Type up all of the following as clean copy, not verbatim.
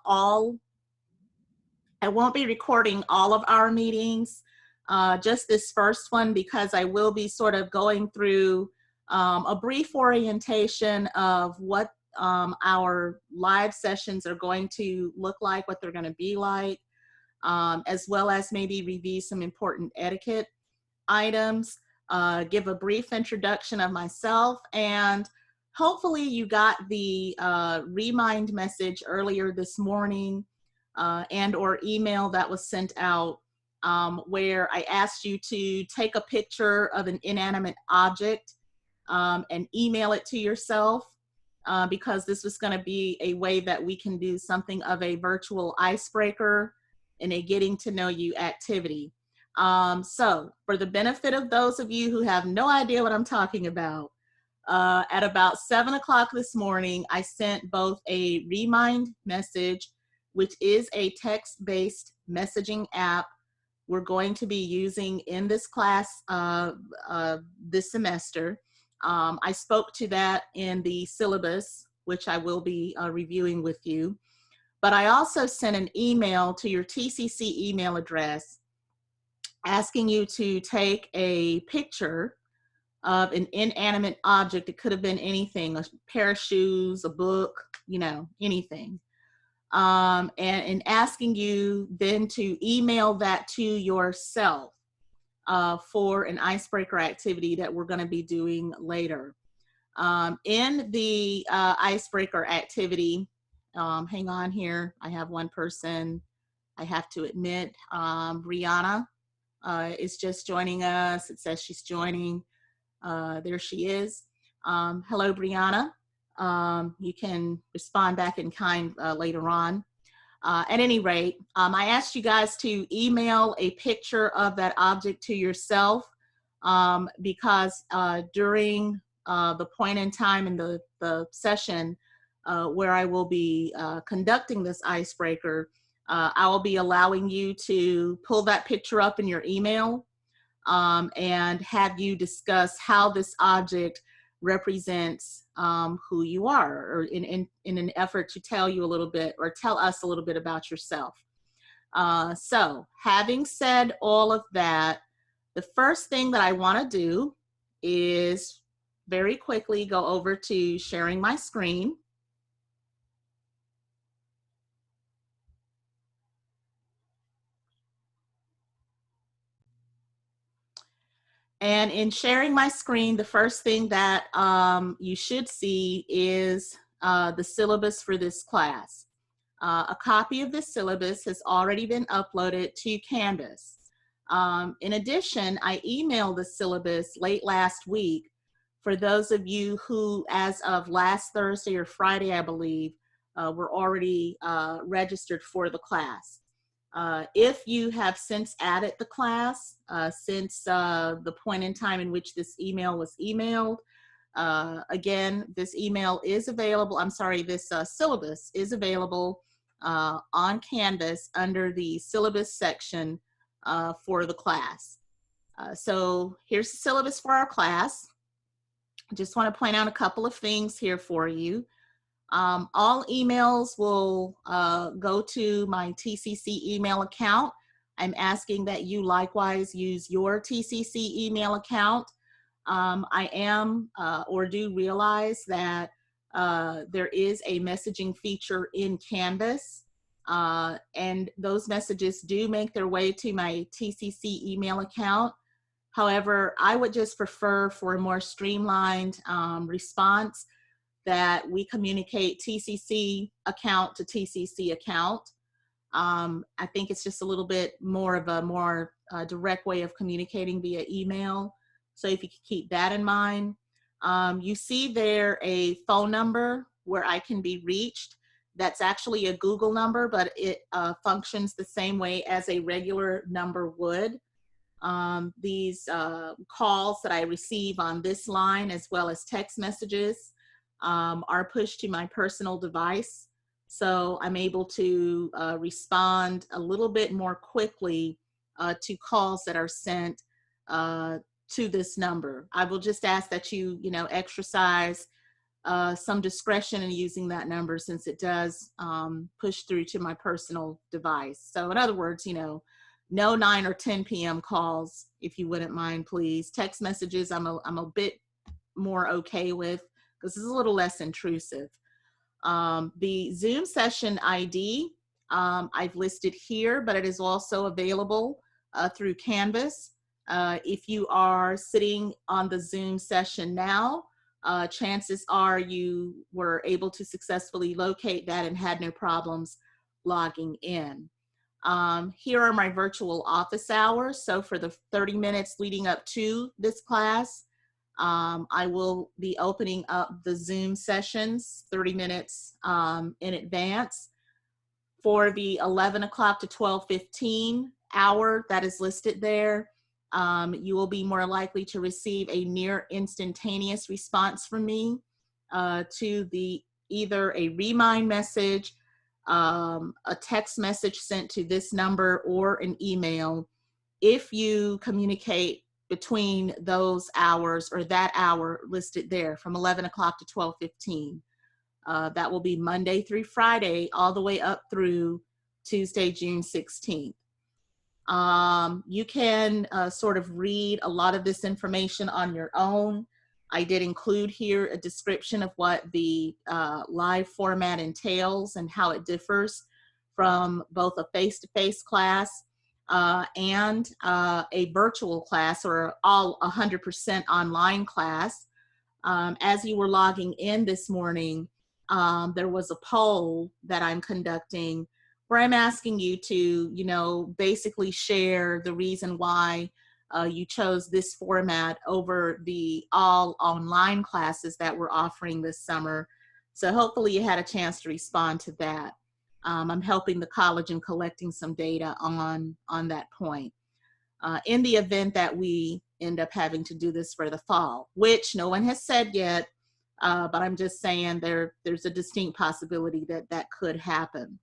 I won't be recording all of our meetings, just this first one, because I will be sort of going through a brief orientation of what our live sessions are going to look like, what they're going to be like, as well as maybe review some important etiquette items, give a brief introduction of myself, and hopefully you got the remind message earlier this morning and or email that was sent out where I asked you to take a picture of an inanimate object and email it to yourself because this was going to be a way that we can do something of a virtual icebreaker in a getting to know you activity. So for the benefit of those of you who have no idea what I'm talking about, at about 7 o'clock this morning, I sent both a remind message, which is a text-based messaging app we're going to be using in this class this semester. I spoke to that in the syllabus, which I will be reviewing with you. But I also sent an email to your TCC email address asking you to take a picture of an inanimate object. It could have been anything, a pair of shoes, a book, you know, anything. And asking you then to email that to yourself for an icebreaker activity that we're going to be doing later. In the icebreaker activity, hang on here, I have one person I have to admit, Brianna is just joining us. It says she's joining. There she is. Hello, Brianna. You can respond back in kind later on. At any rate, I asked you guys to email a picture of that object to yourself because during the point in time in the session where I will be conducting this icebreaker, I will be allowing you to pull that picture up in your email and have you discuss how this object represents who you are, or in an effort to tell you a little bit, or tell us a little bit about yourself. So having said all of that, the first thing that I want to do is very quickly go over to sharing my screen. And in sharing my screen, the first thing that you should see is the syllabus for this class. A copy of the syllabus has already been uploaded to Canvas. In addition, I emailed the syllabus late last week for those of you who, as of last Thursday or Friday, I believe, were already registered for the class. If you have since added the class, since the point in time in which this email was emailed, again, this email is available, I'm sorry, this syllabus is available on Canvas under the syllabus section for the class. So here's the syllabus for our class. I just want to point out a couple of things here for you. All emails will go to my TCC email account. I'm asking that you likewise use your TCC email account. I am or do realize that there is a messaging feature in Canvas, and those messages do make their way to my TCC email account. However, I would just prefer, for a more streamlined response, that we communicate TCC account to TCC account. I think it's just a little bit more of a more direct way of communicating via email. So if you could keep that in mind. You see there a phone number where I can be reached. That's actually a Google number, but it functions the same way as a regular number would. These calls that I receive on this line, as well as text messages, are pushed to my personal device. So I'm able to respond a little bit more quickly to calls that are sent to this number. I will just ask that you, exercise some discretion in using that number since it does push through to my personal device. So in other words, you know, no 9 or 10 p.m. calls, if you wouldn't mind, please. Text messages, I'm a bit more okay with because it's a little less intrusive. The Zoom session ID, I've listed here, but it is also available through Canvas. If you are sitting on the Zoom session now, chances are you were able to successfully locate that and had no problems logging in. Here are my virtual office hours. So for the 30 minutes leading up to this class, I will be opening up the Zoom sessions 30 minutes in advance. For the 11 o'clock to 12:15 hour that is listed there, you will be more likely to receive a near instantaneous response from me to either a remind message, a text message sent to this number, or an email if you communicate between those hours or that hour listed there from 11 o'clock to 12:15. That will be Monday through Friday, all the way up through Tuesday, June 16th. You can sort of read a lot of this information on your own. I did include here a description of what the live format entails and how it differs from both a face-to-face class and a virtual class or all 100% online class. As you were logging in this morning, there was a poll that I'm conducting where I'm asking you to, you know, basically share the reason why you chose this format over the all online classes that we're offering this summer. So hopefully you had a chance to respond to that. I'm helping the college in collecting some data on that point. In the event that we end up having to do this for the fall, which no one has said yet, but I'm just saying there's a distinct possibility that that could happen.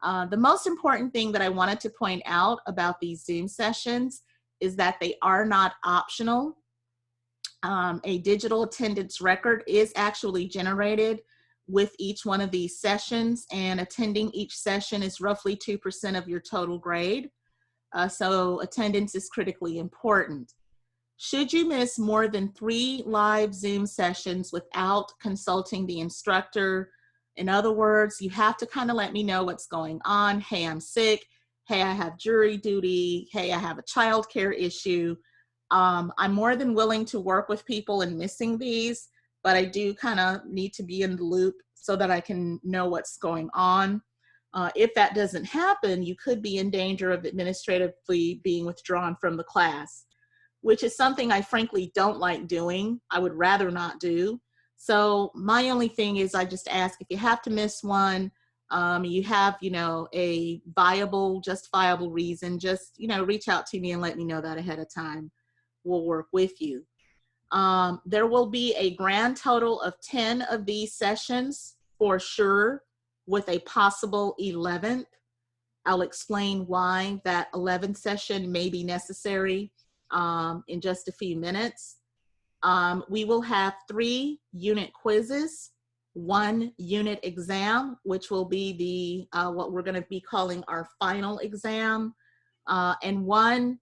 The most important thing that I wanted to point out about these Zoom sessions is that they are not optional. A digital attendance record is actually generated with each one of these sessions, and attending each session is roughly 2% of your total grade. So attendance is critically important. Should you miss more than 3 live Zoom sessions without consulting the instructor, in other words, you have to kind of let me know what's going on. Hey, I'm sick. Hey, I have jury duty. Hey, I have a childcare issue. I'm more than willing to work with people in missing these, but I do kind of need to be in the loop so that I can know what's going on. If that doesn't happen, you could be in danger of administratively being withdrawn from the class, which is something I frankly don't like doing. I would rather not do. So my only thing is I just ask if you have to miss one, you have, you know, a viable, justifiable reason, just, you know, reach out to me and let me know that ahead of time. We'll work with you. There will be a grand total of 10 of these sessions for sure, with a possible 11th. I'll explain why that 11th session may be necessary in just a few minutes. We will have 3 unit quizzes, 1 unit exam, which will be the what we're going to be calling our final exam, and 1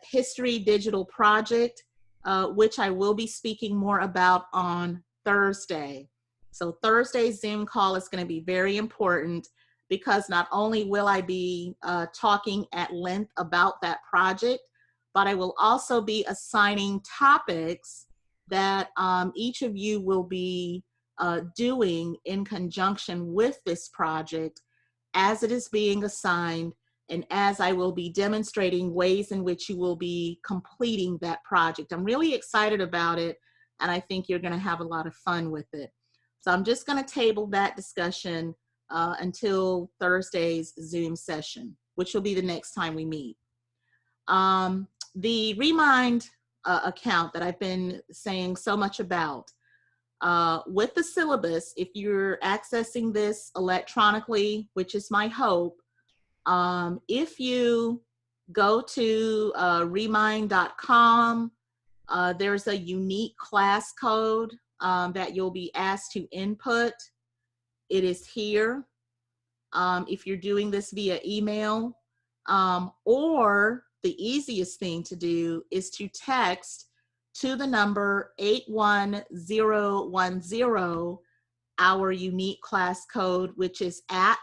history digital project, which I will be speaking more about on Thursday. So Thursday's Zoom call is going to be very important because not only will I be talking at length about that project, but I will also be assigning topics that each of you will be doing in conjunction with this project as it is being assigned, and as I will be demonstrating ways in which you will be completing that project. I'm really excited about it, and I think you're going to have a lot of fun with it. So I'm just going to table that discussion until Thursday's Zoom session, which will be the next time we meet. The Remind account that I've been saying so much about, with the syllabus, if you're accessing this electronically, which is my hope, if you go to remind.com, there's a unique class code that you'll be asked to input, it is here. If you're doing this via email, or the easiest thing to do is to text to the number 81010 our unique class code, which is at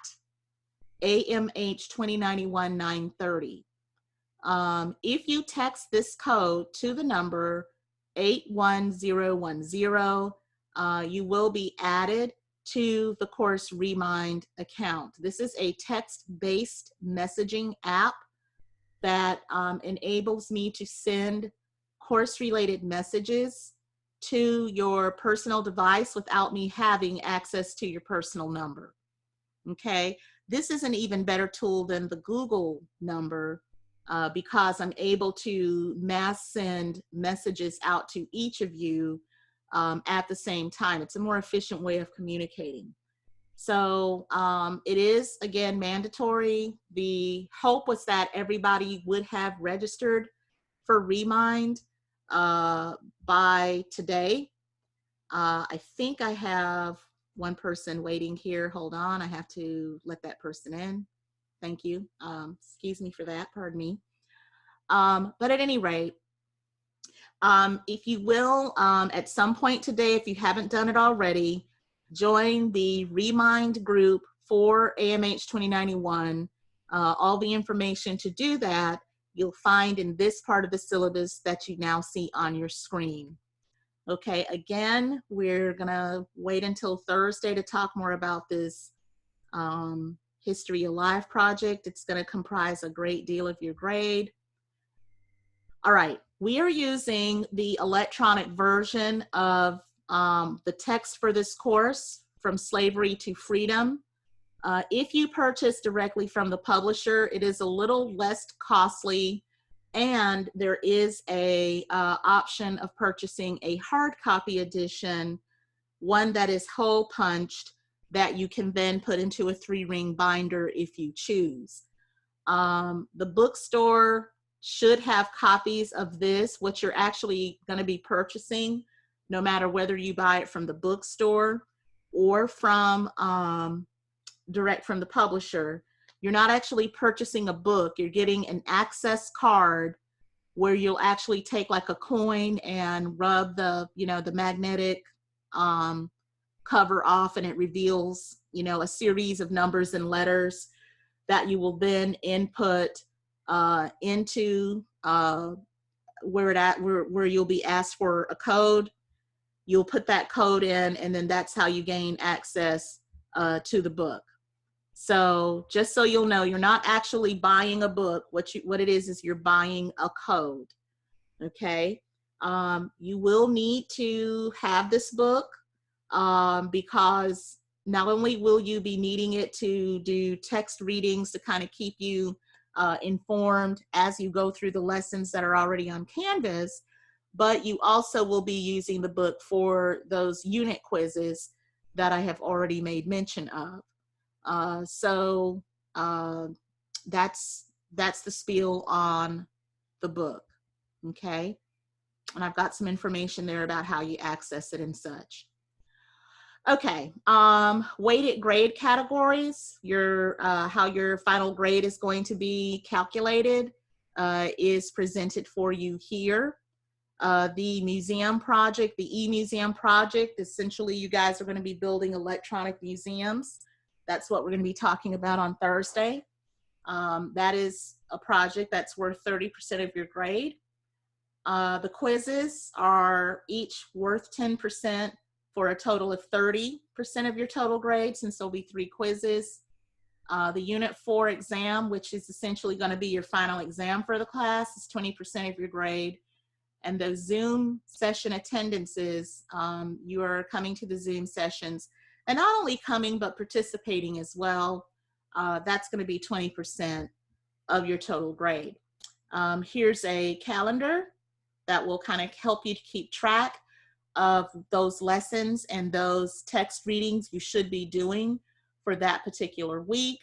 AMH2091930. If you text this code to the number 81010, you will be added to the Course Remind account. This is a text-based messaging app that enables me to send course-related messages to your personal device without me having access to your personal number. Okay, this is an even better tool than the Google number because I'm able to mass send messages out to each of you at the same time. It's a more efficient way of communicating. So it is, again, mandatory. The hope was that everybody would have registered for Remind by today. I think I have one person waiting here. Hold on, I have to let that person in. Thank you. Excuse me for that, pardon me. But at any rate, if you will, at some point today, if you haven't done it already, join the Remind group for AMH 2091. All the information to do that, you'll find in this part of the syllabus that you now see on your screen. Okay, again, we're gonna wait until Thursday to talk more about this History Alive project. It's gonna comprise a great deal of your grade. All right, we are using the electronic version of the text for this course, From Slavery to Freedom. If you purchase directly from the publisher, it is a little less costly, and there is a option of purchasing a hard copy edition, one that is hole punched, that you can then put into a 3-ring binder if you choose. The bookstore should have copies of this, what you're actually going to be purchasing, no matter whether you buy it from the bookstore or from direct from the publisher. You're not actually purchasing a book. You're getting an access card where you'll actually take like a coin and rub the, the magnetic cover off, and it reveals, a series of numbers and letters that you will then input into where you'll be asked for a code. You'll put that code in, and then that's how you gain access to the book. So just so you'll know, you're not actually buying a book. What it is you're buying a code. Okay. You will need to have this book because not only will you be needing it to do text readings to kind of keep you informed as you go through the lessons that are already on Canvas, but you also will be using the book for those unit quizzes that I have already made mention of. So that's the spiel on the book, okay? And I've got some information there about how you access it and such. Okay, weighted grade categories, how your final grade is going to be calculated is presented for you here. The museum project, the e-museum project, essentially you guys are going to be building electronic museums. That's what we're going to be talking about on Thursday. That is a project that's worth 30% of your grade. The quizzes are each worth 10% for a total of 30% of your total grade, since there'll be 3 quizzes. The Unit 4 exam, which is essentially going to be your final exam for the class, is 20% of your grade. And those Zoom session attendances, you are coming to the Zoom sessions, and not only coming, but participating as well. That's going to be 20% of your total grade. Here's a calendar that will kind of help you to keep track of those lessons and those text readings you should be doing for that particular week,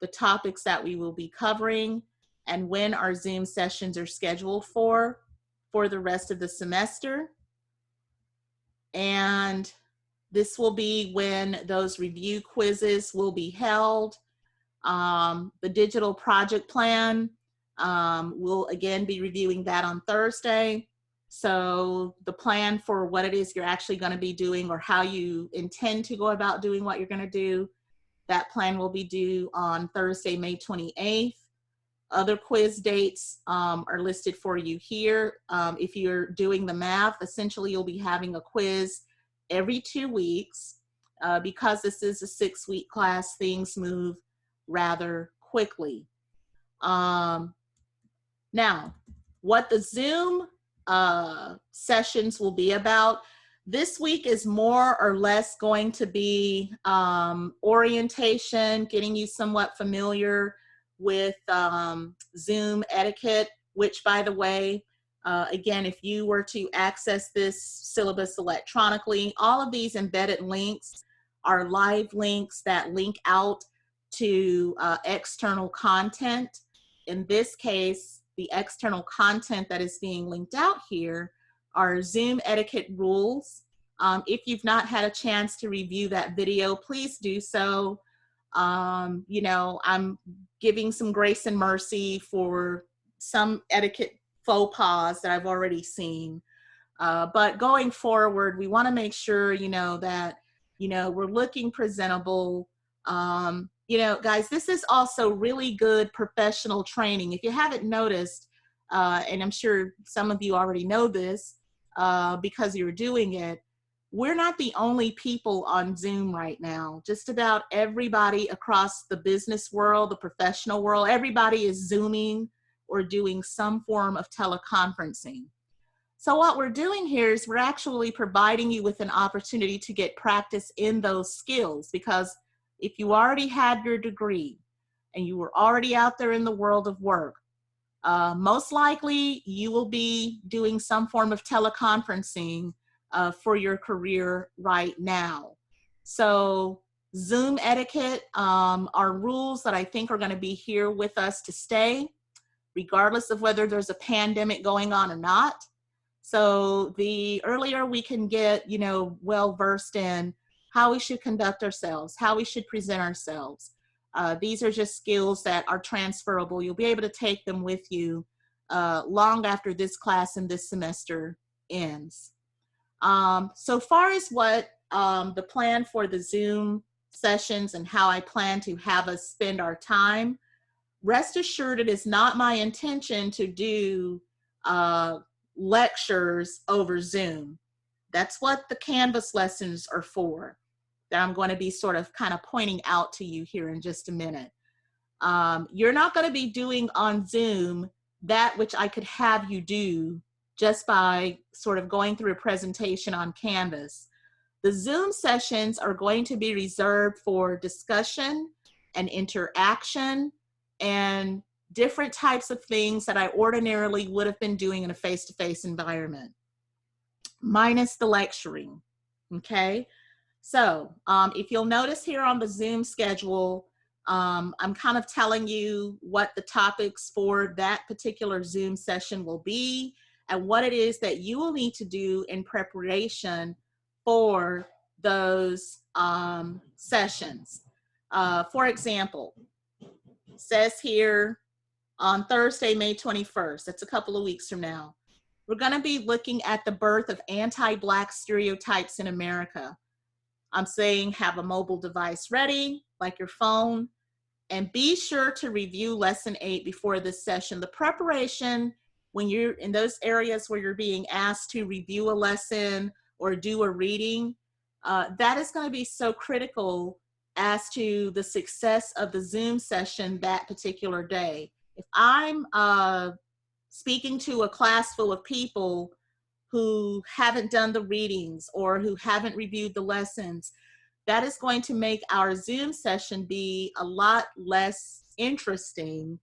the topics that we will be covering, and when our Zoom sessions are scheduled for the rest of the semester. and this will be when those review quizzes will be held. The digital project plan, we'll again be reviewing that on Thursday. So the plan for what it is you're actually going to be doing, or how you intend to go about doing what you're going to do, that plan will be due on Thursday, May 28th. Other quiz dates are listed for you here. If you're doing the math, essentially you'll be having a quiz every 2 weeks. Because this is a 6-week class, things move rather quickly. Now, what the Zoom sessions will be about, this week is more or less going to be orientation, getting you somewhat familiar with Zoom etiquette, which, by the way, again, if you were to access this syllabus electronically, all of these embedded links are live links that link out to external content. In this case, the external content that is being linked out here are Zoom etiquette rules. If you've not had a chance to review that video, please do so. You know, I'm giving some grace and mercy for some etiquette faux pas that I've already seen. But going forward, we want to make sure, you know, that, you know, we're looking presentable. You know, guys, this is also really good professional training. If you haven't noticed, and I'm sure some of you already know this because you're doing it, we're not the only people on Zoom right now. Just about everybody across the business world, the professional world, everybody is Zooming or doing some form of teleconferencing. So what we're doing here is we're actually providing you with an opportunity to get practice in those skills, because if you already had your degree and you were already out there in the world of work, most likely you will be doing some form of teleconferencing for your career right now. So Zoom etiquette are rules that I think are going to be here with us to stay, regardless of whether there's a pandemic going on or not. So the earlier we can get, you know, well versed in how we should conduct ourselves, how we should present ourselves. These are just skills that are transferable. You'll be able to take them with you long after this class and this semester ends. So far as what the plan for the Zoom sessions and how I plan to have us spend our time, rest assured it is not my intention to do lectures over Zoom. That's what the Canvas lessons are for, that I'm going to be sort of kind of pointing out to you here in just a minute. You're not going to be doing on Zoom that which I could have you do just by sort of going through a presentation on Canvas. The Zoom sessions are going to be reserved for discussion and interaction and different types of things that I ordinarily would have been doing in a face-to-face environment, minus the lecturing, okay? So if you'll notice here on the Zoom schedule, I'm kind of telling you what the topics for that particular Zoom session will be and what it is that you will need to do in preparation for those sessions. For example, it says here on Thursday, May 21st, that's a couple of weeks from now, we're going to be looking at the birth of anti-Black stereotypes in America. I'm saying have a mobile device ready, like your phone, and be sure to review lesson 8 before this session. The preparation, when you're in those areas where you're being asked to review a lesson or do a reading, that is going to be so critical as to the success of the Zoom session that particular day. If I'm speaking to a class full of people who haven't done the readings or who haven't reviewed the lessons, that is going to make our Zoom session be a lot less interesting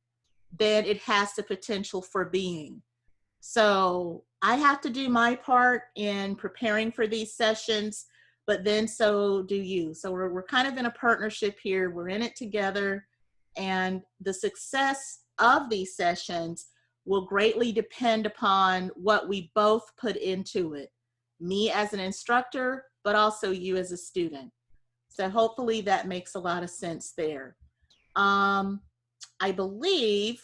than it has the potential for being. So I have to do my part in preparing for these sessions, but then so do you. So we're kind of in a partnership here. We're in it together, and the success of these sessions will greatly depend upon what we both put into it. me as an instructor, but also you as a student. So hopefully that makes a lot of sense there. I believe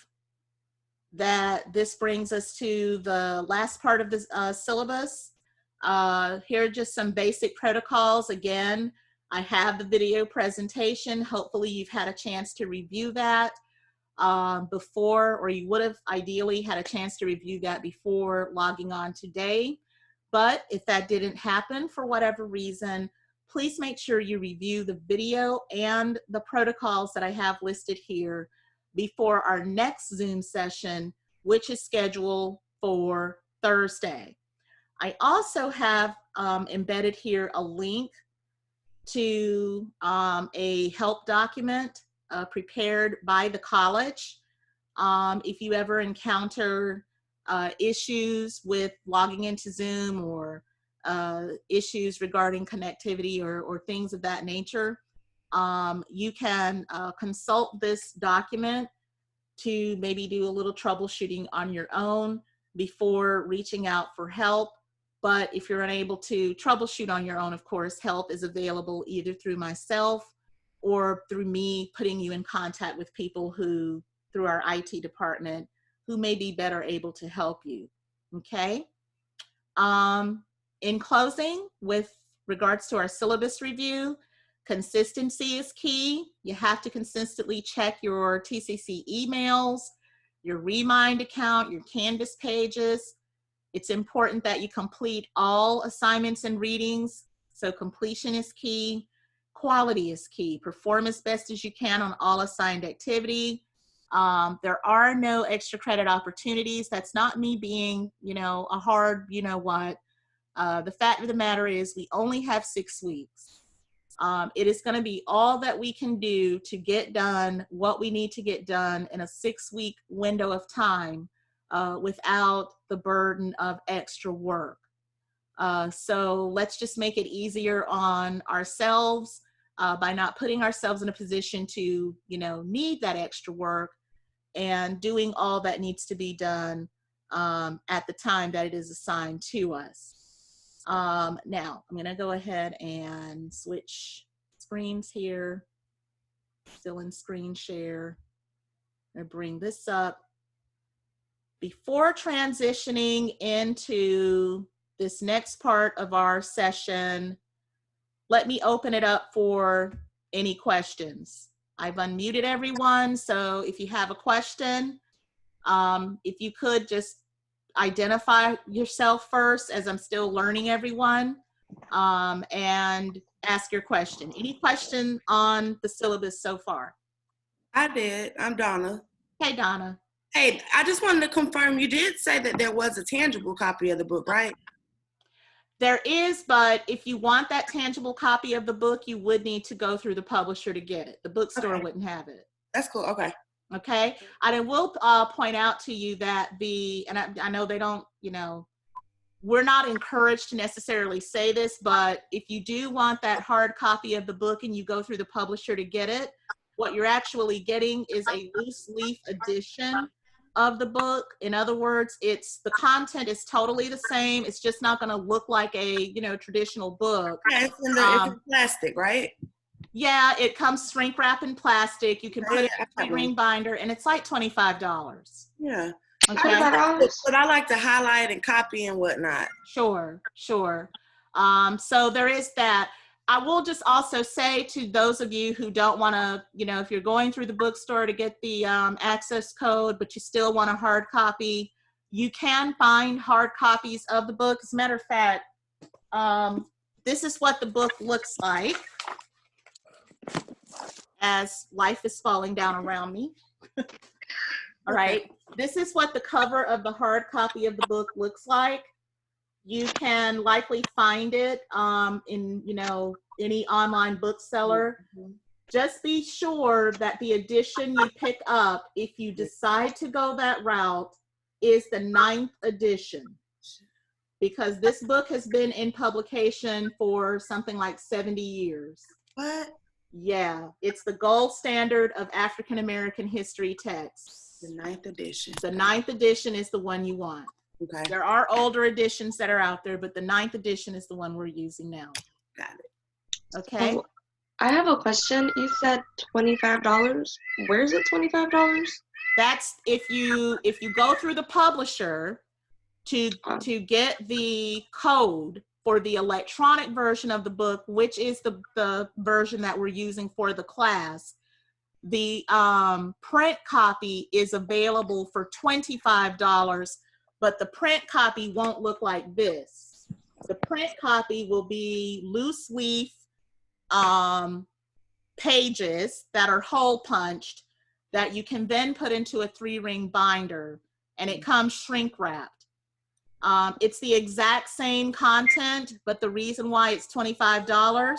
that this brings us to the last part of the syllabus. Here are just some basic protocols. Again, I have the video presentation. Hopefully you've had a chance to review that before, or you would have ideally had a chance to review that before logging on today. But if that didn't happen for whatever reason, please make sure you review the video and the protocols that I have listed here before our next Zoom session, which is scheduled for Thursday. I also have embedded here a link to a help document prepared by the college. If you ever encounter issues with logging into Zoom or issues regarding connectivity or things of that nature, you can consult this document to maybe do a little troubleshooting on your own before reaching out for help. But if you're unable to troubleshoot on your own, of course, help is available either through myself or through me putting you in contact with people who, through our IT department, who may be better able to help you, okay? In closing, with regards to our syllabus review, consistency is key. You have to consistently check your TCC emails, your Remind account, your Canvas pages. It's important that you complete all assignments and readings. So completion is key. Quality is key. Perform as best as you can on all assigned activity. There are no extra credit opportunities. That's not me being, a hard, what. The fact of the matter is we only have 6 weeks. It is going to be all that we can do to get done what we need to get done in a 6-week window of time without the burden of extra work. So let's just make it easier on ourselves by not putting ourselves in a position to, need that extra work and doing all that needs to be done at the time that it is assigned to us. Now, I'm going to go ahead and switch screens here. Still in screen share. I'm going to bring this up. Before transitioning into this next part of our session, let me open it up for any questions. I've unmuted everyone, so if you have a question, if you could just identify yourself first, as I'm still learning everyone, and ask your question. Any question on the syllabus so far? I did. I'm Donna. Hey, Donna. Hey, I just wanted to confirm, you did say that there was a tangible copy of the book, right? There is, but if you want that tangible copy of the book, you would need to go through the publisher to get it. The bookstore wouldn't have it. That's cool. Okay. Okay. And I will point out to you that I know they don't, we're not encouraged to necessarily say this, but if you do want that hard copy of the book and you go through the publisher to get it, what you're actually getting is a loose leaf edition of the book. In other words, the content is totally the same. It's just not going to look like a, traditional book. Yeah, it's in plastic, right? Yeah, it comes shrink wrap in plastic. You can put it in a green binder, and it's like $25. Yeah. Okay. But I like to highlight and copy and whatnot. Sure. So there is that. I will just also say to those of you who don't want to, if you're going through the bookstore to get the access code, but you still want a hard copy, you can find hard copies of the book. As a matter of fact, this is what the book looks like as life is falling down around me. All right. This is what the cover of the hard copy of the book looks like. You can likely find it in, any online bookseller. Just be sure that the edition you pick up, if you decide to go that route, is the 9th edition. Because this book has been in publication for something like 70 years. What? Yeah, it's the gold standard of African American history texts. The 9th edition. The 9th edition is the one you want. Okay. There are older editions that are out there, but the 9th edition is the one we're using now. Got it. Okay. Oh, I have a question. You said $25. Where is it $25? That's if you go through the publisher to get the code for the electronic version of the book, which is the version that we're using for the class. The print copy is available for $25, but the print copy won't look like this. The print copy will be loose leaf pages that are hole punched that you can then put into a 3-ring binder, and it comes shrink wrapped. It's the exact same content, but the reason why it's $25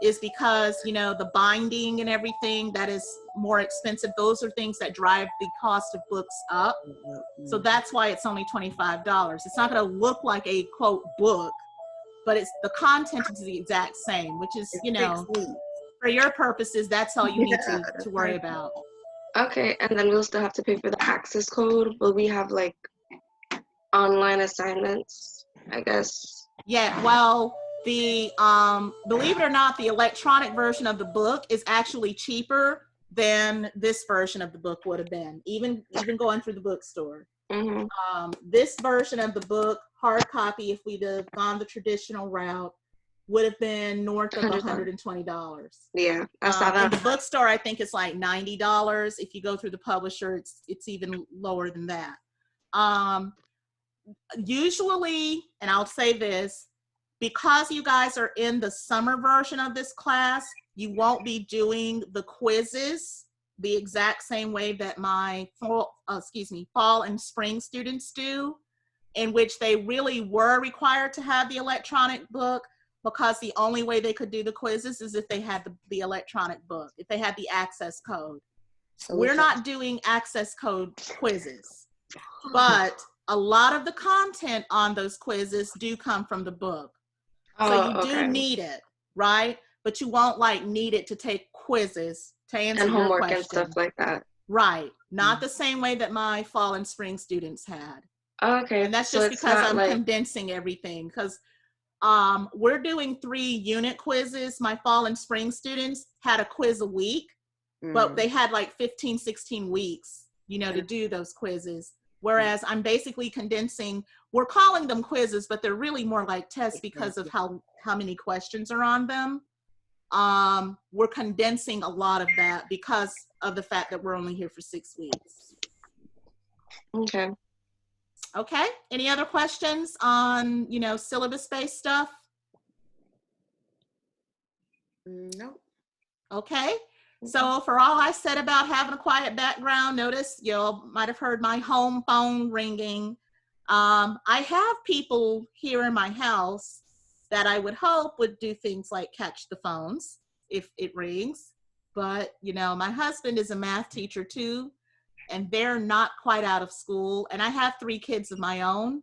is because, you know, the binding and everything that is more expensive. Those are things that drive the cost of books up. So that's why it's only $25. It's not going to look like a quote book, but it's the content is the exact same, which is, you know, for your purposes, that's all you need to worry about. Okay, and then we'll still have to pay for the access code. Will we have like online assignments, I guess? Yeah, well, the believe it or not, the electronic version of the book is actually cheaper than this version of the book would have been, even going through the bookstore. This version of the book, hard copy, if we'd have gone the traditional route, would have been north of $120. Yeah, I saw that. In the bookstore, I think it's like $90. If you go through the publisher, it's even lower than that. Usually, and I'll say this, because you guys are in the summer version of this class, you won't be doing the quizzes the exact same way that my fall and spring students do, in which they really were required to have the electronic book, because the only way they could do the quizzes is if they had the electronic book, if they had the access code. So we're not doing access code quizzes, but a lot of the content on those quizzes do come from the book. So you do need it, right? But you won't like need it to take quizzes to answer and your homework question. And stuff like that. Right. Not the same way that my fall and spring students had. Okay. And that's just because I'm condensing everything, because we're doing 3 unit quizzes. My fall and spring students had a quiz a week, but they had like 15, 16 weeks, you know, to do those quizzes. Whereas I'm basically condensing, we're calling them quizzes, but they're really more like tests because of how many questions are on them. We're condensing a lot of that because of the fact that we're only here for 6 weeks. Okay. Okay. Any other questions on, you know, syllabus-based stuff? No. Okay. So for all I said about having a quiet background, notice you might have heard my home phone ringing. I have people here in my house that I would hope would do things like catch the phones if it rings. But, you know, my husband is a math teacher too, and they're not quite out of school. And I have 3 kids of my own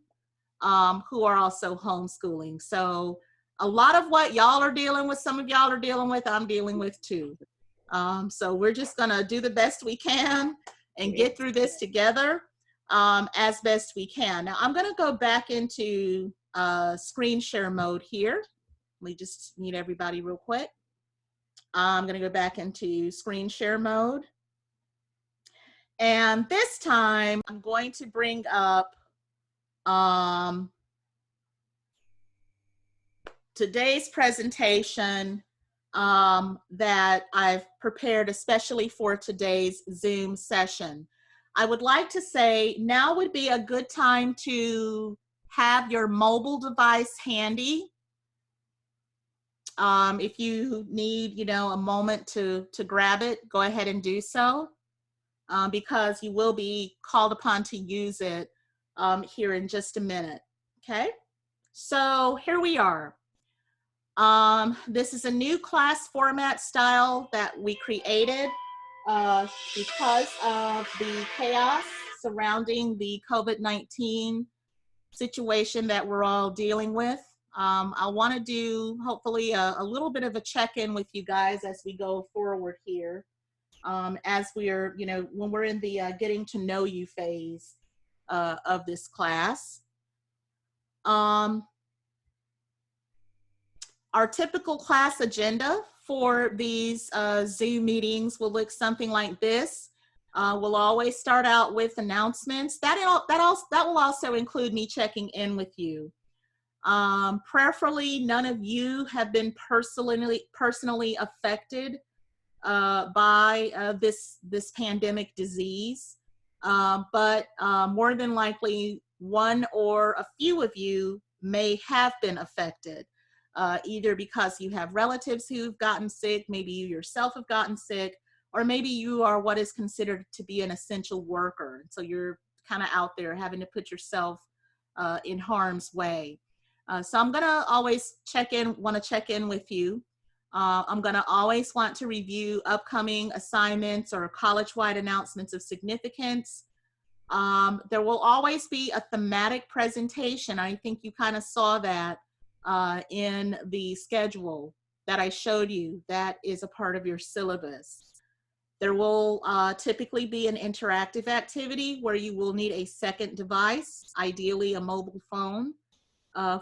who are also homeschooling. So a lot of what y'all are dealing with, some of y'all are dealing with, I'm dealing with too. So we're just gonna do the best we can and get through this together as best we can. Now I'm gonna go back into screen share mode here. Let me just meet everybody real quick. I'm gonna go back into screen share mode. And this time I'm going to bring up today's presentation that I've prepared especially for today's Zoom session. I would like to say now would be a good time to have your mobile device handy. If you need, you know, a moment to grab it, go ahead and do so, because you will be called upon to use it here in just a minute. Okay, so here we are. This is a new class format style that we created because of the chaos surrounding the COVID-19 situation that we're all dealing with. I want to do hopefully a little bit of a check-in with you guys as we go forward here, as we are, you know, when we're in the getting to know you phase of this class. Our typical class agenda for these Zoom meetings will look something like this. We'll always start out with announcements. That will also include me checking in with you. Prayerfully, none of you have been personally affected by this pandemic disease, but more than likely, one or a few of you may have been affected, either because you have relatives who've gotten sick, maybe you yourself have gotten sick, or maybe you are what is considered to be an essential worker. So you're kind of out there having to put yourself in harm's way. So I'm gonna always want to check in with you. I'm gonna always want to review upcoming assignments or college-wide announcements of significance. There will always be a thematic presentation. I think you kind of saw that in the schedule that I showed you. That is a part of your syllabus. There will typically be an interactive activity where you will need a second device, ideally a mobile phone,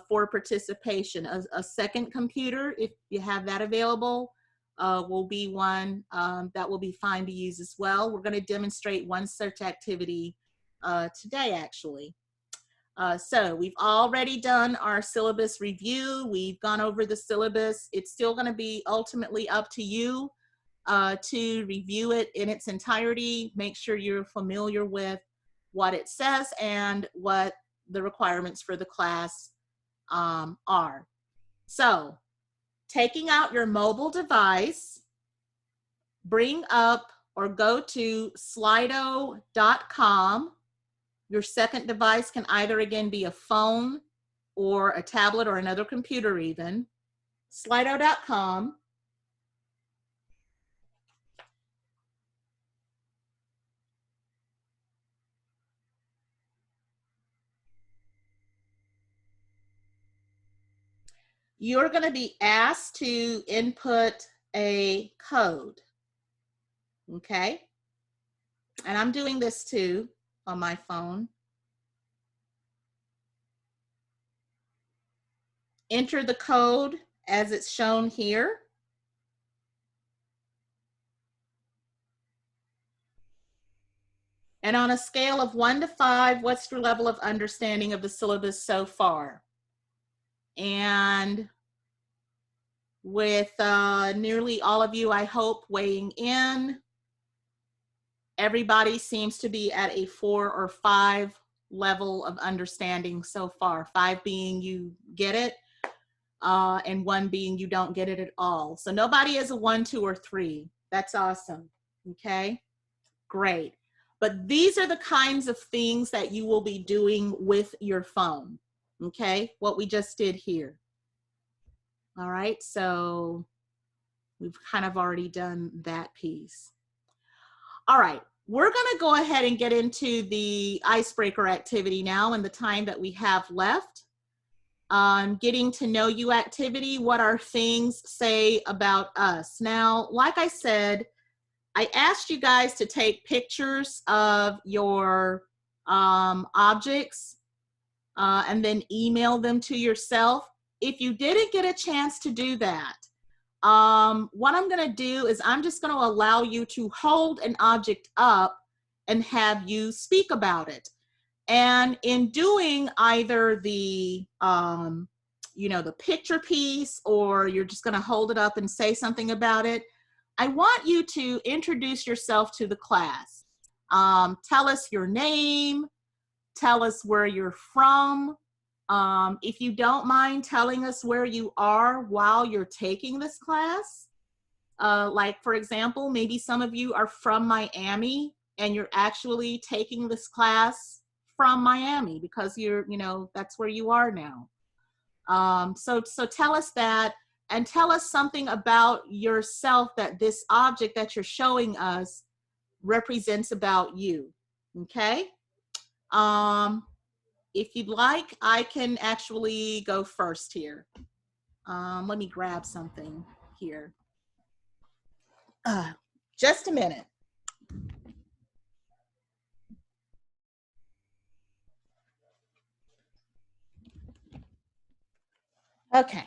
for participation. A second computer, if you have that available, will be one that will be fine to use as well. We're going to demonstrate one such activity today, actually. So we've already done our syllabus review. We've gone over the syllabus. It's still going to be ultimately up to you to review it in its entirety. Make sure you're familiar with what it says and what the requirements for the class are. So, taking out your mobile device, bring up or go to slido.com. Your second device can either again be a phone or a tablet or another computer even. Slido.com. You're going to be asked to input a code, okay? And I'm doing this too on my phone. Enter the code as it's shown here. And on a scale of 1 to 5, what's your level of understanding of the syllabus so far? And with nearly all of you, I hope, weighing in, everybody seems to be at a 4 or 5 level of understanding so far. 5 being you get it, and 1 being you don't get it at all. So nobody is a 1, 2, or 3. That's awesome, okay? Great. But these are the kinds of things that you will be doing with your phone, okay? What we just did here. All right, so we've kind of already done that piece. All right, we're gonna go ahead and get into the icebreaker activity now in the time that we have left. Getting to know you activity, what our things say about us. Now, like I said, I asked you guys to take pictures of your objects and then email them to yourself. If you didn't get a chance to do that, what I'm gonna do is I'm just gonna allow you to hold an object up and have you speak about it. And in doing either the, you know, the picture piece, or you're just gonna hold it up and say something about it, I want you to introduce yourself to the class. Tell us your name, tell us where you're from. If you don't mind telling us where you are while you're taking this class. Like for example, maybe some of you are from Miami and you're actually taking this class from Miami because you're, you know, that's where you are now. So tell us that, and tell us something about yourself that this object that you're showing us represents about you, okay? If you'd like, I can actually go first here. Let me grab something here. Just a minute. Okay,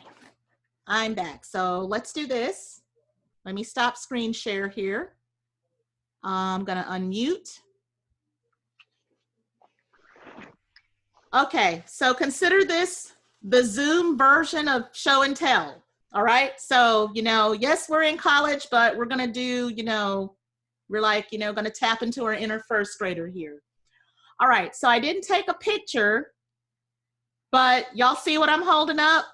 I'm back. So let's do this. Let me stop screen share here. I'm gonna unmute. Okay, so consider this the Zoom version of show and tell. All right, so, yes, we're in college, but we're gonna do, we're like, gonna tap into our inner first grader here. All right, so I didn't take a picture, but y'all see what I'm holding up?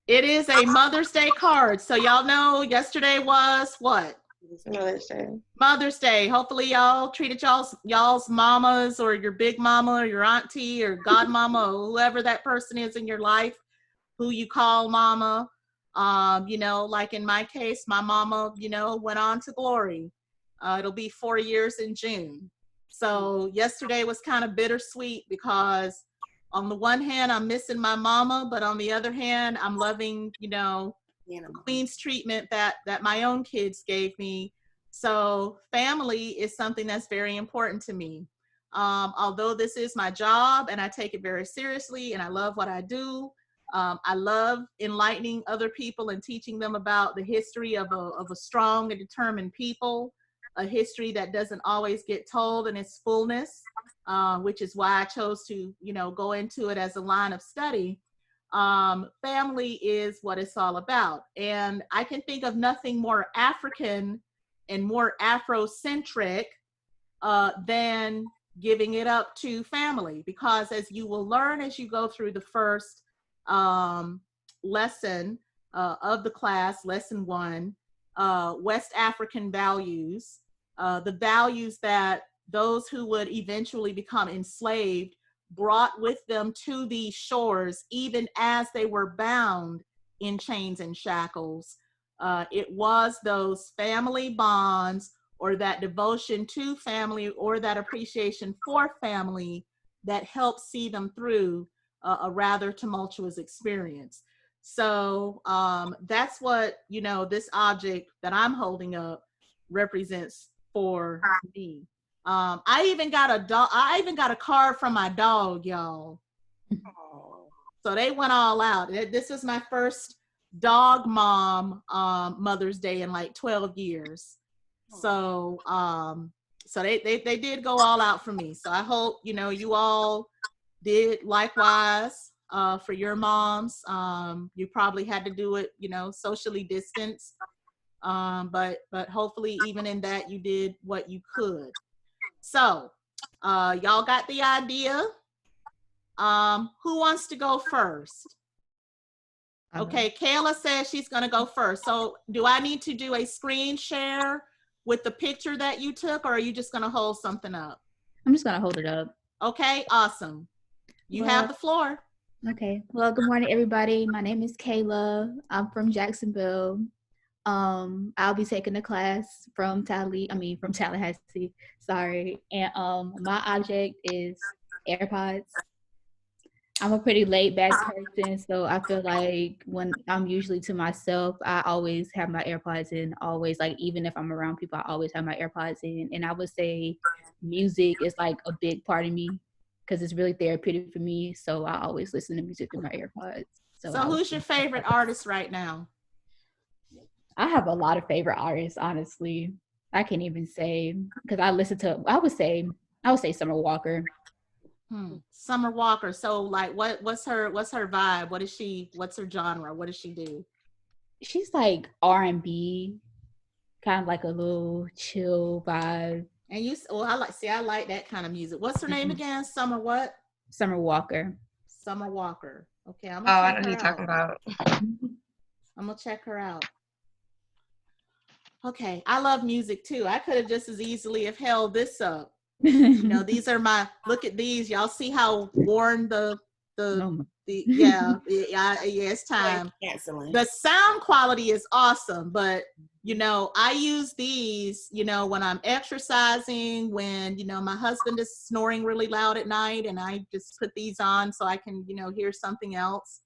It is a Mother's Day card. So y'all know yesterday was what? Mother's Day. Mother's Day. Hopefully y'all treated y'all's mamas or your big mama or your auntie or godmama or whoever that person is in your life who you call mama. Like in my case, my mama, went on to glory. It'll be 4 years in June. So yesterday was kind of bittersweet because on the one hand, I'm missing my mama, but on the other hand, I'm loving, the Queen's treatment that my own kids gave me. So family is something that's very important to me. Although this is my job and I take it very seriously and I love what I do, I love enlightening other people and teaching them about the history of a strong and determined people, a history that doesn't always get told in its fullness, which is why I chose to, go into it as a line of study. Family is what it's all about. And I can think of nothing more African and more Afrocentric than giving it up to family, because as you will learn as you go through the first lesson of the class, lesson 1, West African values, the values that those who would eventually become enslaved brought with them to these shores, even as they were bound in chains and shackles. It was those family bonds or that devotion to family or that appreciation for family that helped see them through a rather tumultuous experience. So that's what, this object that I'm holding up represents for me. I even got a dog. I even got a card from my dog, y'all. So they went all out. This was my first dog mom Mother's Day in like 12 years. So they did go all out for me. So I hope, you all did likewise for your moms. You probably had to do it, socially distanced. But hopefully even in that you did what you could. So y'all got the idea. Who wants to go first? Okay, Kayla says she's gonna go first. So do I need to do a screen share with the picture that you took, or are you just gonna hold something up? I'm just gonna hold it up. Okay, awesome. You have the floor. Okay, well, good morning, everybody. My name is Kayla. I'm from Jacksonville. I'll be taking a class from Tallahassee, sorry. And my object is AirPods. I'm a pretty laid back person, so I feel like when I'm usually to myself, I always have my AirPods in, always, like, even if I'm around people, I always have my AirPods in. And I would say music is like a big part of me because it's really therapeutic for me. So I always listen to music through my AirPods. So who's your favorite artist right now? I have a lot of favorite artists, honestly. I can't even say, because I would say Summer Walker. Summer Walker. So like what's her vibe? What's her genre? What does she do? She's like R&B, kind of like a little chill vibe. And I like that kind of music. What's her name again? Summer what? Summer Walker. Summer Walker. Okay, I'm I gonna know who you're talking about. I'm gonna check her out. Okay, I love music too. I could have just as easily have held this up. These are look at these. Y'all see how worn it's time. The sound quality is awesome, but I use these, when I'm exercising, when, my husband is snoring really loud at night, and I just put these on so I can, hear something else.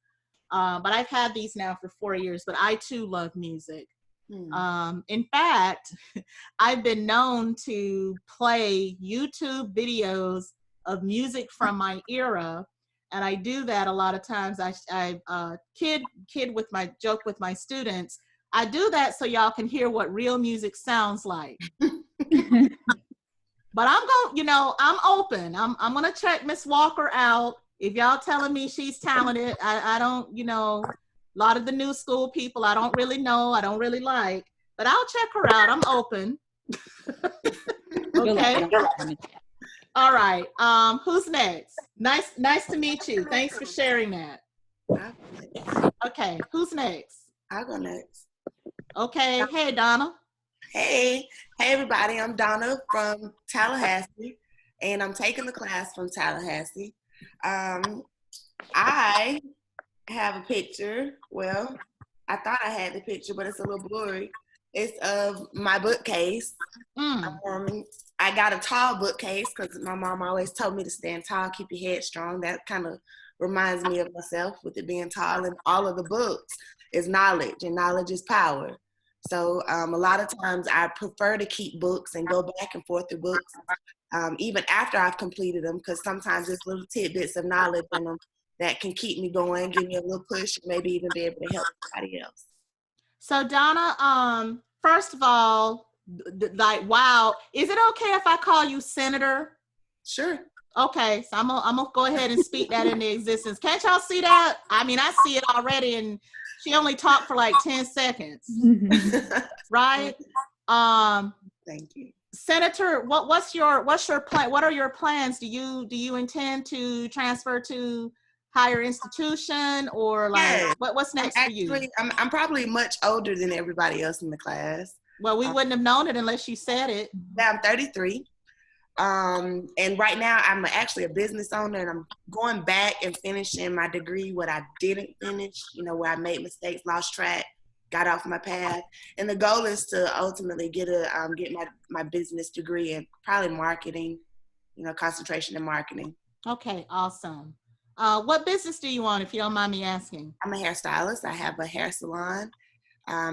But I've had these now for 4 years, but I too love music. In fact, I've been known to play YouTube videos of music from my era. And I do that a lot of times. I kid with my joke with my students. I do that so y'all can hear what real music sounds like. But I'm going, you know, I'm open. I'm going to check Miss Walker out. If y'all telling me she's talented, I don't, you know, a lot of the new school people I don't really know, I don't really like, but I'll check her out. I'm open. Okay. All right. Who's next? Nice to meet you. Thanks for sharing that. Okay. Who's next? I'll go next. Okay. Hey, Donna. Hey everybody, I'm Donna from Tallahassee, and I'm taking the class from Tallahassee. I have a picture. Well, I thought I had the picture, but it's a little blurry. It's of my bookcase. I got a tall bookcase because my mom always told me to stand tall, keep your head strong. That kind of reminds me of myself with it being tall, and all of the books is knowledge, and knowledge is power. So a lot of times I prefer to keep books and go back and forth to books, even after I've completed them, because sometimes there's little tidbits of knowledge in them that can keep me going, give me a little push, maybe even be able to help somebody else. So Donna, first of all, like, wow, is it okay if I call you Senator? Sure. Okay, so I'm gonna go ahead and speak that into existence. Can't y'all see that? I mean, I see it already, and she only talked for like 10 seconds, right? Thank you. Senator, what's your plan? What are your plans? Do you intend to transfer to higher institution, or like Yeah. what's next for you? I'm probably much older than everybody else in the class. Well, we wouldn't have known it unless you said it. Yeah, I'm 33. And right now I'm actually a business owner, and I'm going back and finishing my degree, what I didn't finish, you know, where I made mistakes, lost track, got off my path. And the goal is to ultimately get my business degree in probably marketing, you know, concentration in marketing. Okay, awesome. What business do you own, if you don't mind me asking? I'm a hairstylist. I have a hair salon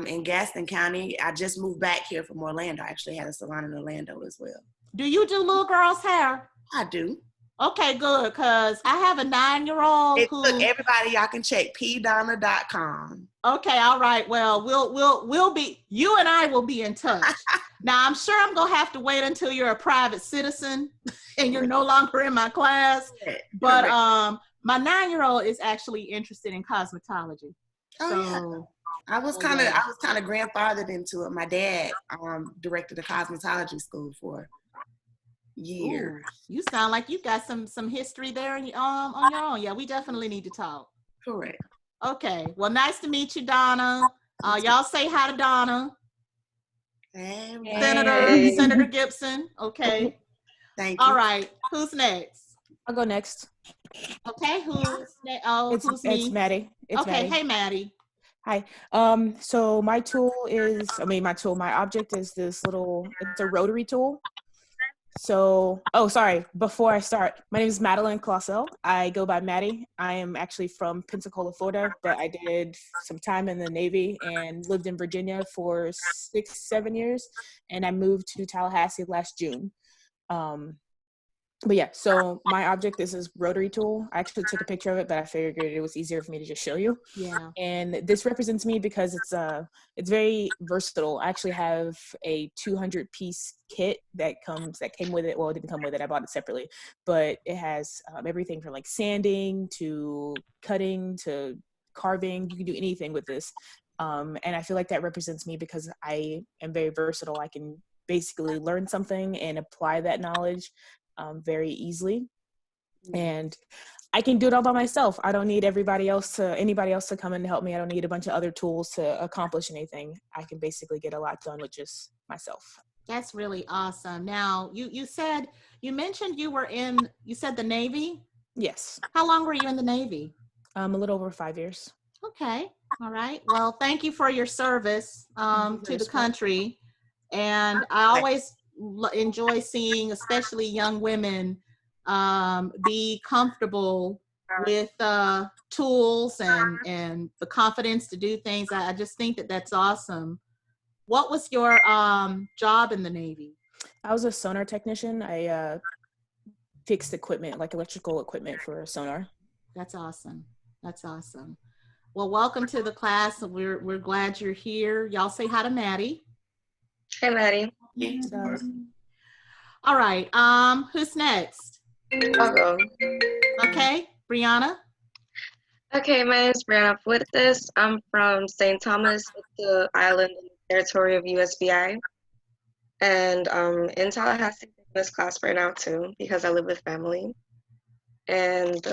in Gaston County. I just moved back here from Orlando. I actually had a salon in Orlando as well. Do you do little girls' hair? I do. Okay, good, because I have a 9-year-old who... Look, everybody, y'all can check pdonna.com. Okay, all right. Well, we'll be, you and I will be in touch. Now, I'm sure I'm gonna have to wait until you're a private citizen and you're no longer in my class. But my 9-year-old is actually interested in cosmetology. Oh, yeah. I was kind of grandfathered into it. My dad directed a cosmetology school for years. Ooh, you sound like you got some history there on your own. Yeah, we definitely need to talk. Correct. Okay. Well, nice to meet you, Donna. Y'all say hi to Donna. Hey. Senator Gibson. Okay. Thank you. All right. Who's next? I'll go next. Okay. Who's next? Oh, who's me? It's Maddie. It's okay. Maddie. Hey, Maddie. Hi. So my object is this it's a rotary tool. So, sorry, before I start, my name is Madeline Clausel. I go by Maddie. I am actually from Pensacola, Florida, but I did some time in the Navy and lived in Virginia for 6-7 years, and I moved to Tallahassee last June. But yeah, so my object is this rotary tool. I actually took a picture of it, but I figured it was easier for me to just show you. Yeah. And this represents me because it's very versatile. I actually have a 200-piece kit that came with it. Well, it didn't come with it. I bought it separately, but it has everything from like sanding to cutting to carving. You can do anything with this. And I feel like that represents me because I am very versatile. I can basically learn something and apply that knowledge very easily, and I can do it all by myself. I don't need anybody else to come in and help me. I don't need a bunch of other tools to accomplish anything. I can basically get a lot done with just myself. That's really awesome. Now, you mentioned you said the Navy? Yes. How long were you in the Navy? A little over 5 years. Okay. All right. Well, thank you for your service to the country. And I always enjoy seeing, especially young women, be comfortable with tools and the confidence to do things. I just think that that's awesome. What was your job in the Navy? I was a sonar technician. I fixed equipment, like electrical equipment for sonar. That's awesome. That's awesome. Well, welcome to the class. We're glad you're here. Y'all say hi to Maddie. Hey, Maddie. All right. Who's next? I'll go. Okay, Brianna. Okay, my name is Brianna Fuertes. I'm from St. Thomas, the island in the territory of USVI. And in Tallahassee, I'm in this class right now too, because I live with family. And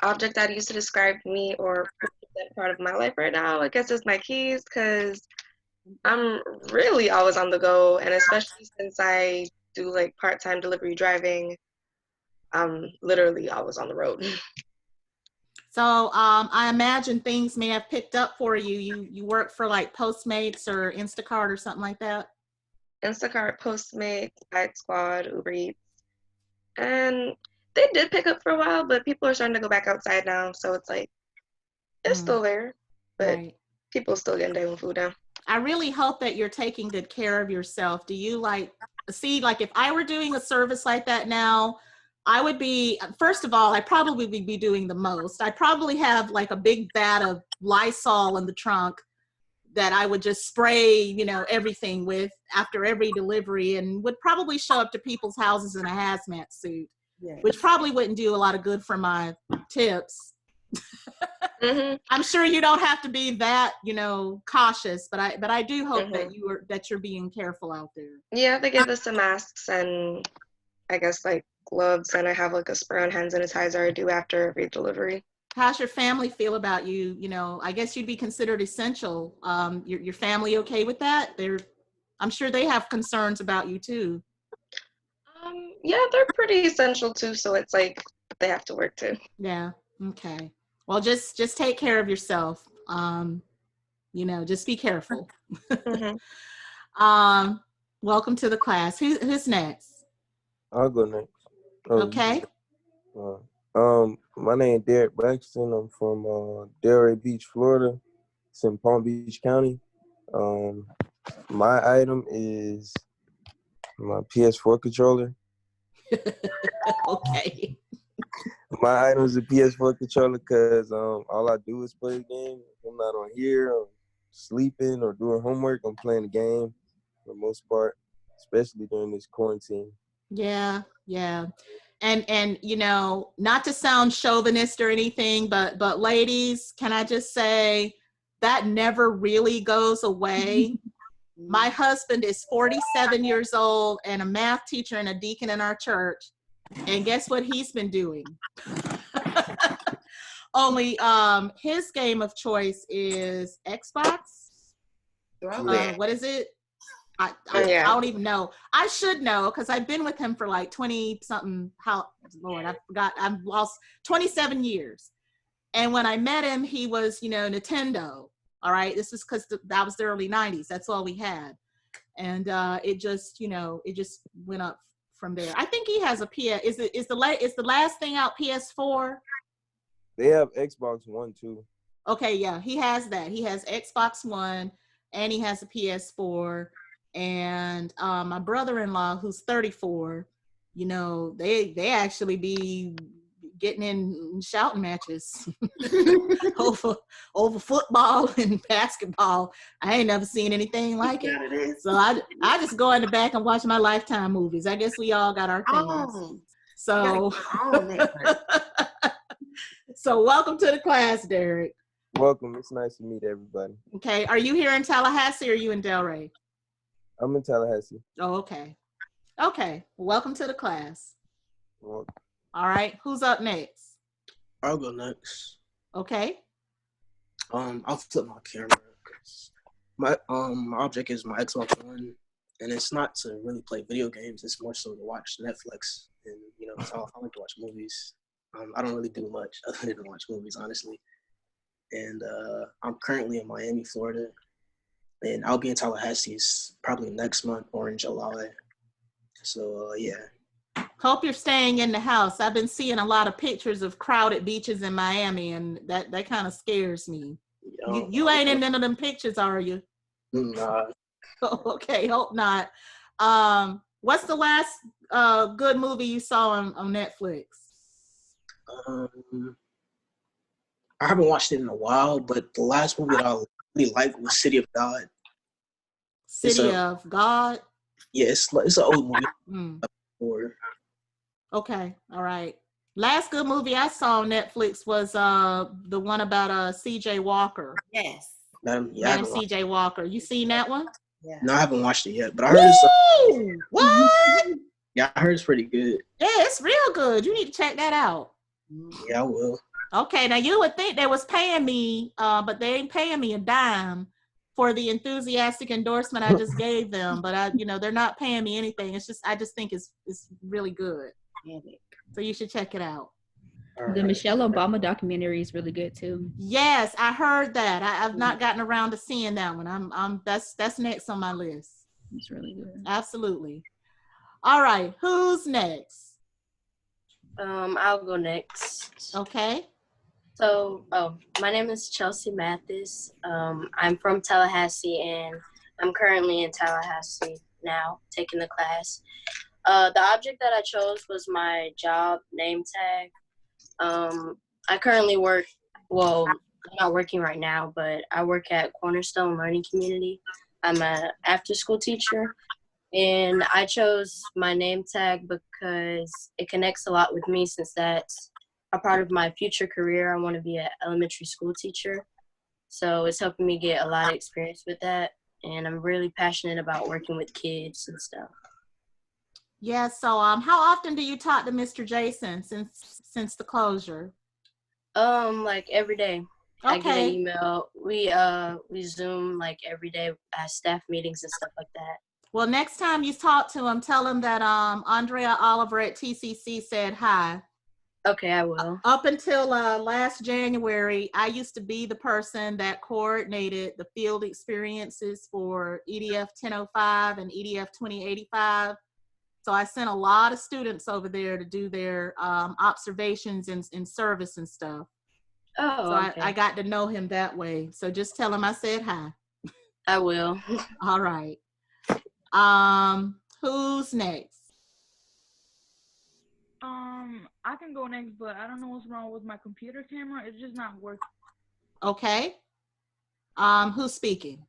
object that used to describe me or that part of my life right now, I guess, is my keys, because I'm really always on the go, and especially since I do like part-time delivery driving, I'm literally always on the road. So I imagine things may have picked up for you. You work for like Postmates or Instacart or something like that? Instacart, Postmates, Bike Squad, Uber Eats. And they did pick up for a while, but people are starting to go back outside now. So it's like, it's still there, but people still getting their own food now. I really hope that you're taking good care of yourself. Do you like if I were doing a service like that now, I would be, first of all, I'd probably be doing the most. I'd probably have like a big vat of Lysol in the trunk that I would just spray, everything with after every delivery, and would probably show up to people's houses in a hazmat suit, which probably wouldn't do a lot of good for my tips. I'm sure you don't have to be that, cautious, but I do hope that you're being careful out there. Yeah, they gave us some masks and I guess like gloves, and I have like a spray on hand sanitizer I do after every delivery. How's your family feel about you? I guess you'd be considered essential. Your family okay with that? I'm sure they have concerns about you too. Yeah, they're pretty essential too, so it's like they have to work too. Yeah. Okay. Well, just take care of yourself. Just be careful. Welcome to the class. Who's next? I'll go next. Okay. My name is Derek Braxton. I'm from Delray Beach, Florida. It's in Palm Beach County. My item is my PS4 controller. Okay. My item is a PS4 controller because all I do is play the game. If I'm not on here, I'm sleeping or doing homework, I'm playing the game for the most part, especially during this quarantine. Yeah. And not to sound chauvinist or anything, but ladies, can I just say that never really goes away. My husband is 47 years old and a math teacher and a deacon in our church. And guess what he's been doing? Only his game of choice is Xbox. What is it? I don't even know. I should know because I've been with him for like 20 something. Lord, I forgot. I've lost 27 years. And when I met him, he was, Nintendo. All right. This is because that was the early 90s. That's all we had. And it just went up from there. I think he has a PS. Is the last thing out PS4? They have Xbox One too. Okay, yeah, he has that. He has Xbox One and he has a PS4. And my brother-in-law, who's 34, they actually be getting in shouting matches over football and basketball. I ain't never seen anything like it. So I just go in the back and watch my Lifetime movies. I guess we all got our things. So so welcome to the class, Derek. Welcome. It's nice to meet everybody. Okay. Are you here in Tallahassee or are you in Delray? I'm in Tallahassee. Oh, okay. Okay. Welcome to the class. Welcome. All right. Who's up next? I'll go next. Okay. I'll flip my camera. My object is my Xbox One, and it's not to really play video games. It's more so to watch Netflix, and I like to watch movies. I don't really do much other than watch movies, honestly. And I'm currently in Miami, Florida, and I'll be in Tallahassee probably next month or in July. So yeah. Hope you're staying in the house. I've been seeing a lot of pictures of crowded beaches in Miami, and that kind of scares me. You ain't in none of them pictures, are you? Nah. Okay, hope not. What's the last good movie you saw on Netflix? I haven't watched it in a while, but the last movie that I really liked was City of God. City of God? Yeah, it's an old movie. Okay, all right. Last good movie I saw on Netflix was the one about C.J. Walker. Yes. Madam C.J. Walker. You seen that one? Yeah. No, I haven't watched it yet, but I heard it's what? Yeah, I heard it's pretty good. Yeah, it's real good. You need to check that out. Yeah, I will. Okay, now you would think they was paying me, but they ain't paying me a dime for the enthusiastic endorsement I just gave them. But they're not paying me anything. It's just I just think it's really good. So you should check it out. The Michelle Obama documentary is really good too. Yes, I heard that. I've not gotten around to seeing that one. That's next on my list. It's really good. Absolutely. All right, who's next? I'll go next. Okay. So, my name is Chelsea Mathis. I'm from Tallahassee, and I'm currently in Tallahassee now, taking the class. The object that I chose was my job name tag. I currently work, well, I'm not working right now, but I work at Cornerstone Learning Community. I'm an after-school teacher, and I chose my name tag because it connects a lot with me since that's a part of my future career. I want to be an elementary school teacher, so it's helping me get a lot of experience with that, and I'm really passionate about working with kids and stuff. Yeah, so how often do you talk to Mr. Jason since the closure? Like every day. Okay. I get an email. We Zoom like every day at staff meetings and stuff like that. Well, next time you talk to him, tell him that Andrea Oliver at TCC said hi. Okay, I will. Up until last January, I used to be the person that coordinated the field experiences for EDF 1005 and EDF 2085. So I sent a lot of students over there to do their observations and service and stuff. Oh, so okay. I got to know him that way. So just tell him I said hi. I will. All right. Who's next? I can go next, but I don't know what's wrong with my computer camera. It's just not working. Okay. Who's speaking?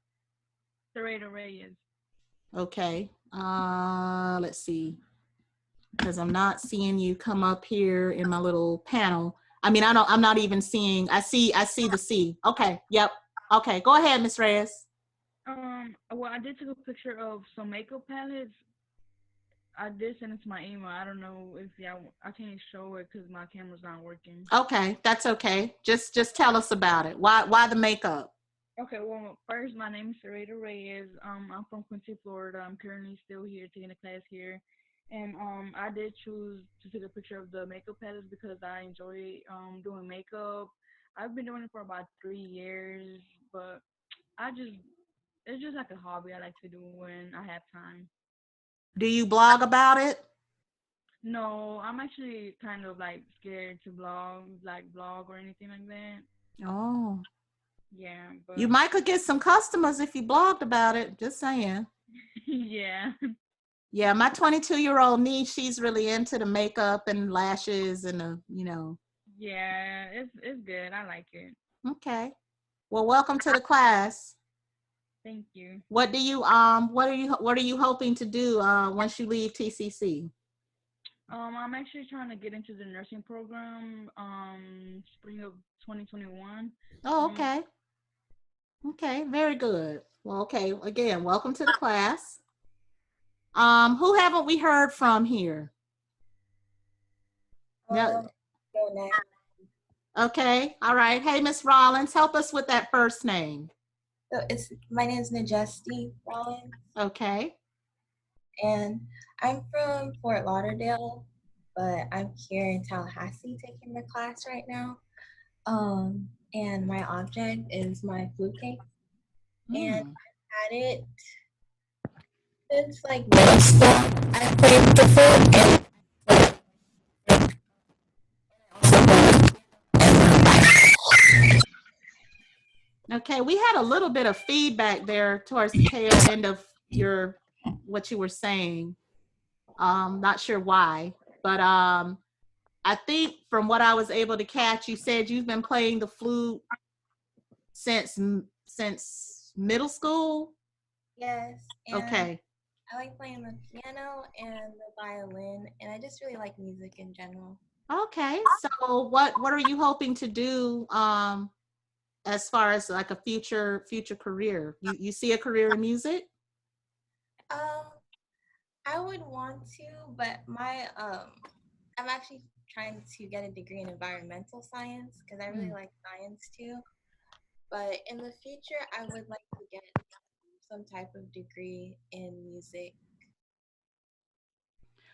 Serena Reyes. Okay. Let's see. Because I'm not seeing you come up here in my little panel. I mean, I'm not even seeing, I see the C. Okay. Yep. Okay. Go ahead, Ms. Reyes. Well, I did take a picture of some makeup palettes. I did send it to my email. I don't know if I can't show it because my camera's not working. Okay, that's okay. Just tell us about it. Why the makeup? Okay, well, first, my name is Serena Reyes. I'm from Quincy, Florida. I'm currently still here taking a class here. And I did choose to take a picture of the makeup palettes because I enjoy doing makeup. I've been doing it for about 3 years, but it's just like a hobby I like to do when I have time. Do you blog about it? No, I'm actually kind of like scared to blog or anything like that. Oh. Yeah, but You might could get some customers if you blogged about it. Just saying. yeah. Yeah, my 22-year-old niece, she's really into the makeup and lashes and Yeah, it's good. I like it. Okay. Well, welcome to the class. Thank you. What are you hoping to do once you leave TCC? I'm actually trying to get into the nursing program spring of 2021. Oh, okay. Okay, very good. Well, okay, again, welcome to the class. Who haven't we heard from here? No. Okay, all right. Hey, Miss Rollins, help us with that first name. So my name is Najesti Rollins. Okay. And I'm from Fort Lauderdale, but I'm here in Tallahassee taking the class right now. And my object is my flute case. And I've had it since like middle school. I played with the flute and Okay, we had a little bit of feedback there towards the tail end of what you were saying. Not sure why, but I think from what I was able to catch, you said you've been playing the flute since middle school. Yes, and Okay. I like playing the piano and the violin, and I just really like music in general. Okay. So what are you hoping to do as far as like a future career? You see a career in music? I would want to, but my I'm actually trying to get a degree in environmental science because I really like science too. But in the future, I would like to get some type of degree in music.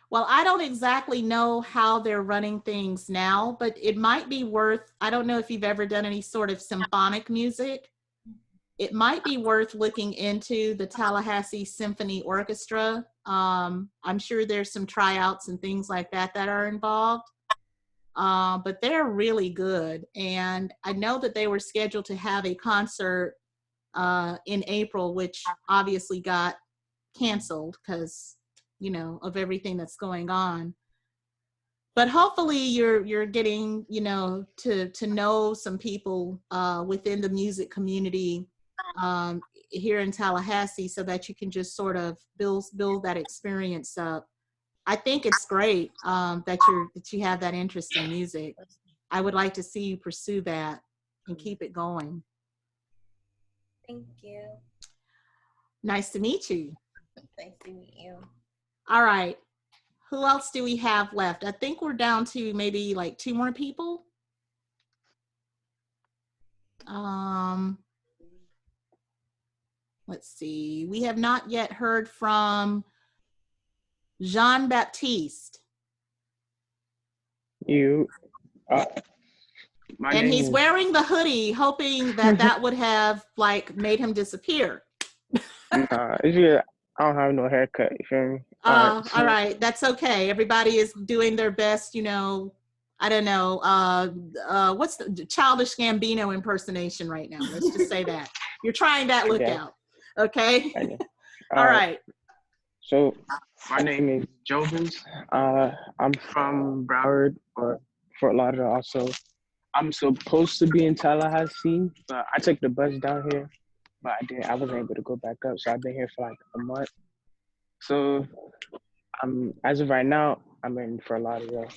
Well, I don't exactly know how they're running things now, but it might be worth, I don't know if you've ever done any sort of symphonic music. It might be worth looking into the Tallahassee Symphony Orchestra. I'm sure there's some tryouts and things like that are involved, but they're really good. And I know that they were scheduled to have a concert in April, which obviously got canceled because, you know, of everything that's going on. But hopefully you're getting, you know, to know some people within the music community here in Tallahassee so that you can just sort of build that experience up. I think it's great that you have that interest in music. I would like to see you pursue that and keep it going. Thank you. Nice to meet you. Nice to meet you. All right. Who else do we have left? I think we're down to maybe like 2 more people. Let's see. We have not yet heard from Jean Baptiste. You. And he's wearing the hoodie, hoping that that would have like made him disappear. Nah, it's just, I don't have no haircut. You feel me? All right, that's okay. Everybody is doing their best, you know. I don't know. What's the Childish Gambino impersonation right now? Let's just say that you're trying that look out. Okay. All right. So my name is Jovens. I'm from Broward or Fort Lauderdale also. I'm supposed to be in Tallahassee, but I took the bus down here, but I wasn't able to go back up. So I've been here for like a month. So as of right now, I'm in Fort Lauderdale.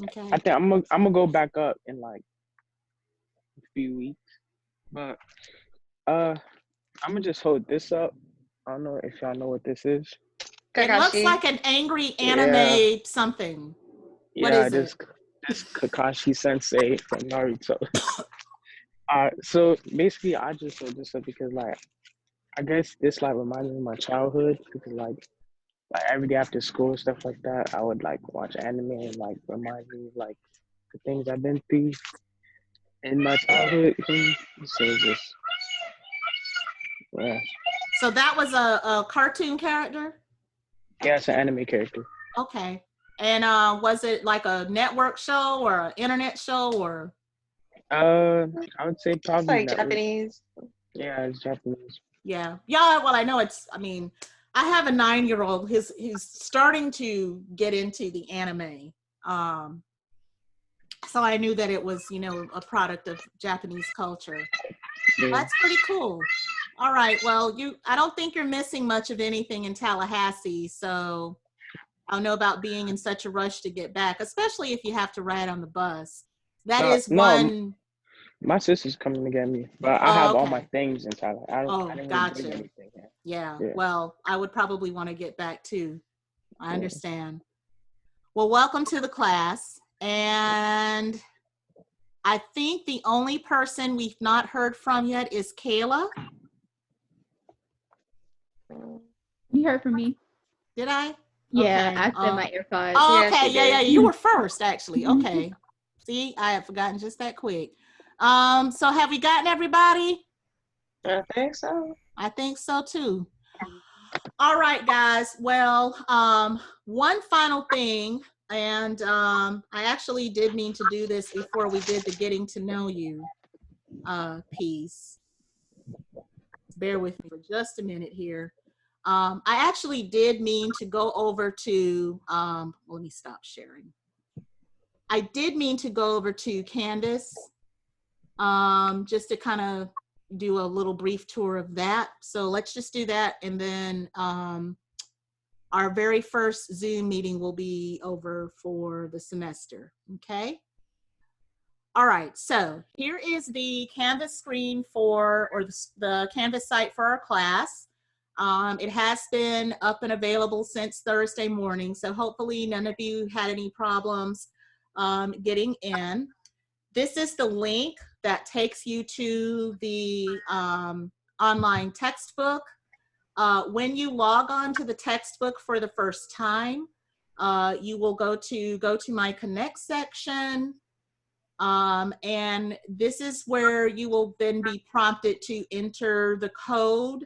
Okay. I think I'm gonna go back up in like a few weeks, but I'm gonna just hold this up. I don't know if y'all know what this is. It looks like an angry anime something. What is it? This Kakashi Sensei from Naruto. So basically, I just hold this up because like I guess this like reminds me of my childhood because like every day after school stuff like that, I would like watch anime and like remind me of like the things I've been through in my childhood. So just yeah. So that was a cartoon character? Yeah, it's an anime character. Okay. And was it like a network show or an internet show or? I would say probably like network. Japanese. Yeah, it's Japanese. Yeah. Well, I know I mean, I have a 9-year-old. He's starting to get into the anime. So I knew that it was, you know, a product of Japanese culture. Yeah. That's pretty cool. All right. Well, I don't think you're missing much of anything in Tallahassee. So I don't know about being in such a rush to get back, especially if you have to ride on the bus. That is one. My sister's coming to get me, but I have all my things in Tallahassee. I didn't really bring anything. Yeah. Well, I would probably want to get back too. I understand. Well, welcome to the class. And I think the only person we've not heard from yet is Kayla. You heard from me. Did I? Yeah, okay. I said my AirPods. Oh, okay, yeah, you were first, actually. Okay. See, I had forgotten just that quick. So have we gotten everybody? I think so. I think so too. All right, guys. Well, one final thing, and I actually did mean to do this before we did the getting to know you piece. Bear with me for just a minute here. I actually did mean to go over to, let me stop sharing. I did mean to go over to Canvas just to kind of do a little brief tour of that. So let's just do that, and then our very first Zoom meeting will be over for the semester, okay? All right, so here is the Canvas screen for, or the Canvas site for our class. It has been up and available since Thursday morning, so hopefully none of you had any problems getting in. This is the link that takes you to the online textbook. When you log on to the textbook for the first time, you will go to my Connect section, and this is where you will then be prompted to enter the code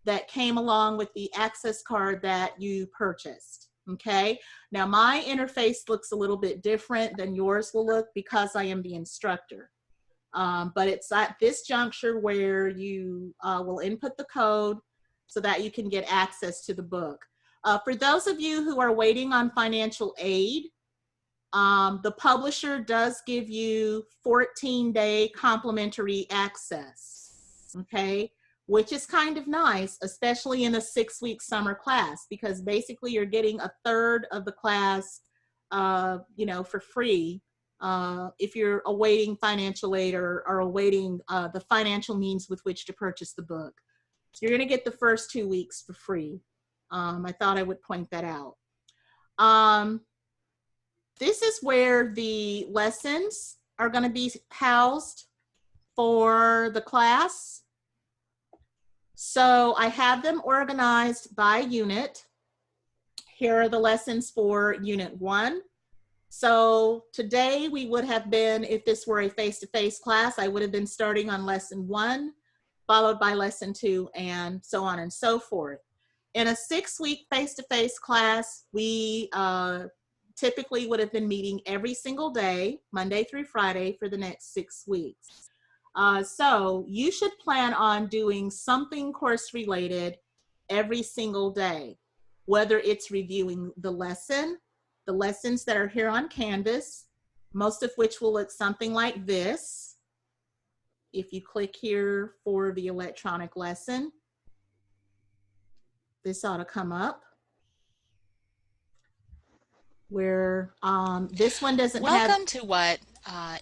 that came along with the access card that you purchased, okay? Now my interface looks a little bit different than yours will look because I am the instructor. But it's at this juncture where you will input the code so that you can get access to the book. For those of you who are waiting on financial aid, the publisher does give you 14-day complimentary access, okay? Which is kind of nice, especially in a 6-week summer class, because basically you're getting a third of the class, you know, for free if you're awaiting financial aid or awaiting the financial means with which to purchase the book. So you're gonna get the first 2 weeks for free. I thought I would point that out. This is where the lessons are gonna be housed for the class. So I have them organized by unit. Here are the lessons for Unit 1. So today we would have been, if this were a face-to-face class, I would have been starting on Lesson 1, followed by Lesson 2, and so on and so forth. In a 6-week face-to-face class, we typically would have been meeting every single day, Monday through Friday, for the next 6 weeks. So you should plan on doing something course related every single day, whether it's reviewing the lesson, the lessons that are here on Canvas, most of which will look something like this. If you click here for the electronic lesson, this ought to come up. Where this one doesn't have. Welcome to what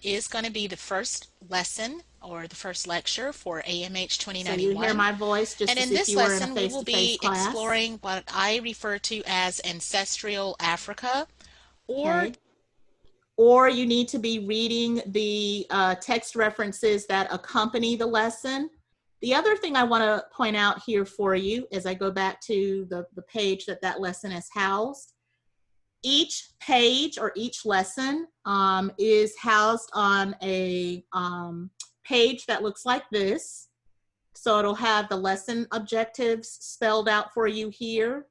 is going to be the first lesson or the first lecture for AMH 2091. So you hear my voice just and as in if this you were in a lesson we will be face-to-face class. exploring what I refer to as ancestral Africa, or or you need to be reading the text references that accompany the lesson. The other thing I want to point out here for you as I go back to the page that lesson is housed. Each page or each lesson is housed on a page that looks like this. So it'll have the lesson objectives spelled out for you here.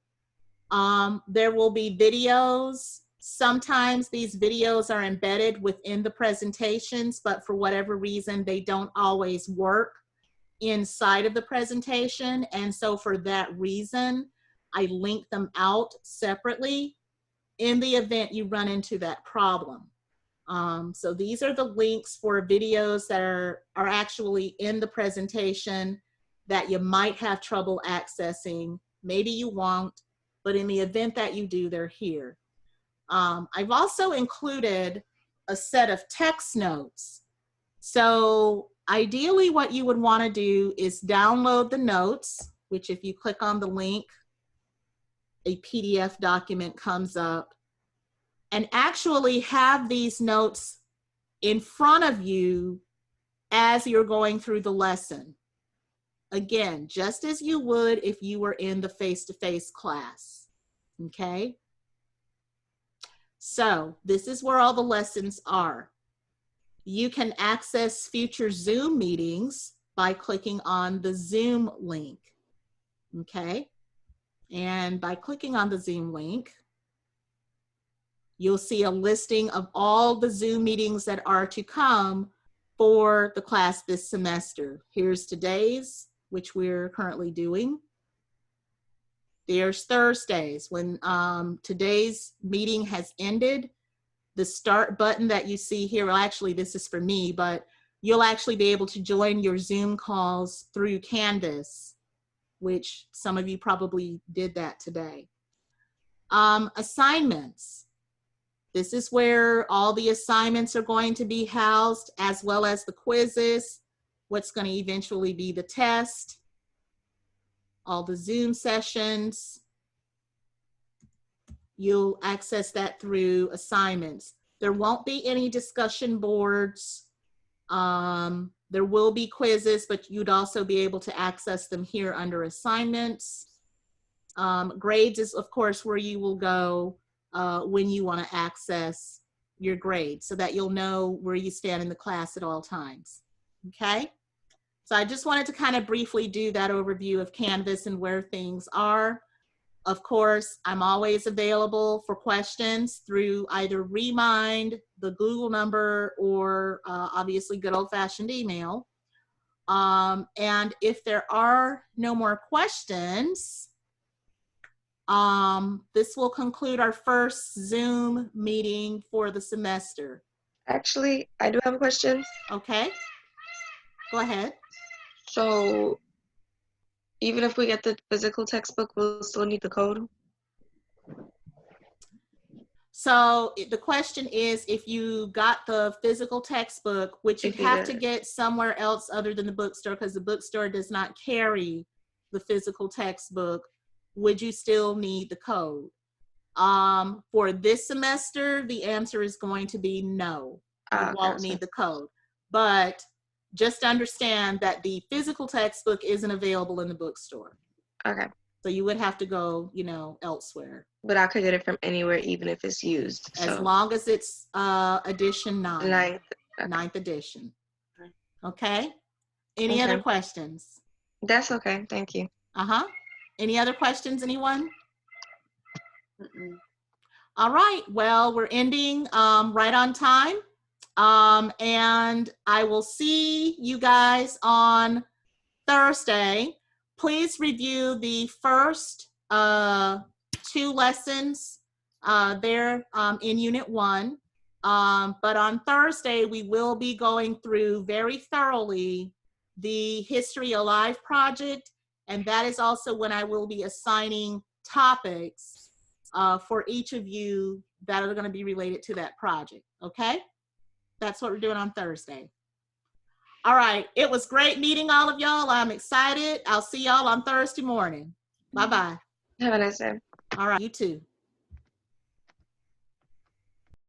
There will be videos. Sometimes these videos are embedded within the presentations, but for whatever reason, they don't always work inside of the presentation. And so for that reason, I link them out separately in the event you run into that problem. So these are the links for videos that are actually in the presentation that you might have trouble accessing. Maybe you won't, but in the event that you do, they're here. I've also included a set of text notes. So ideally what you would want to do is download the notes, which if you click on the link, a PDF document comes up, and actually have these notes in front of you as you're going through the lesson. Again, just as you would if you were in the face-to-face class, okay? So this is where all the lessons are. You can access future Zoom meetings by clicking on the Zoom link, okay? And by clicking on the Zoom link, you'll see a listing of all the Zoom meetings that are to come for the class this semester. Here's today's, which we're currently doing. There's Thursdays when today's meeting has ended. The start button that you see here, well, actually, this is for me, but you'll actually be able to join your Zoom calls through Canvas, which some of you probably did that today. Assignments. This is where all the assignments are going to be housed, as well as the quizzes, what's going to eventually be the test, all the Zoom sessions. You'll access that through assignments. There won't be any discussion boards. There will be quizzes, but you'd also be able to access them here under assignments. Grades is, of course, where you will go when you want to access your grades so that you'll know where you stand in the class at all times. Okay? So I just wanted to kind of briefly do that overview of Canvas and where things are. Of course, I'm always available for questions through either Remind, the Google number, or obviously good old-fashioned email. And if there are no more questions, this will conclude our first Zoom meeting for the semester. Actually, I do have a question. Okay, go ahead. So even if we get the physical textbook, we'll still need the code? So the question is, if you got the physical textbook, which you have to get somewhere else other than the bookstore, because the bookstore does not carry the physical textbook, would you still need the code? For this semester, the answer is going to be no. You won't need the code. But just understand that the physical textbook isn't available in the bookstore. Okay. So you would have to go, you know, elsewhere. But I could get it from anywhere, even if it's used. As long as it's edition 9. Ninth edition. Okay? Any other questions? That's okay. Thank you. Any other questions, anyone? All right. Well, we're ending right on time. And I will see you guys on Thursday. Please review the first 2 lessons there in Unit 1. But on Thursday, we will be going through very thoroughly the History Alive project. And that is also when I will be assigning topics for each of you that are going to be related to that project. Okay? That's what we're doing on Thursday. All right. It was great meeting all of y'all. I'm excited. I'll see y'all on Thursday morning. Bye-bye. Have a nice day. All right. You too.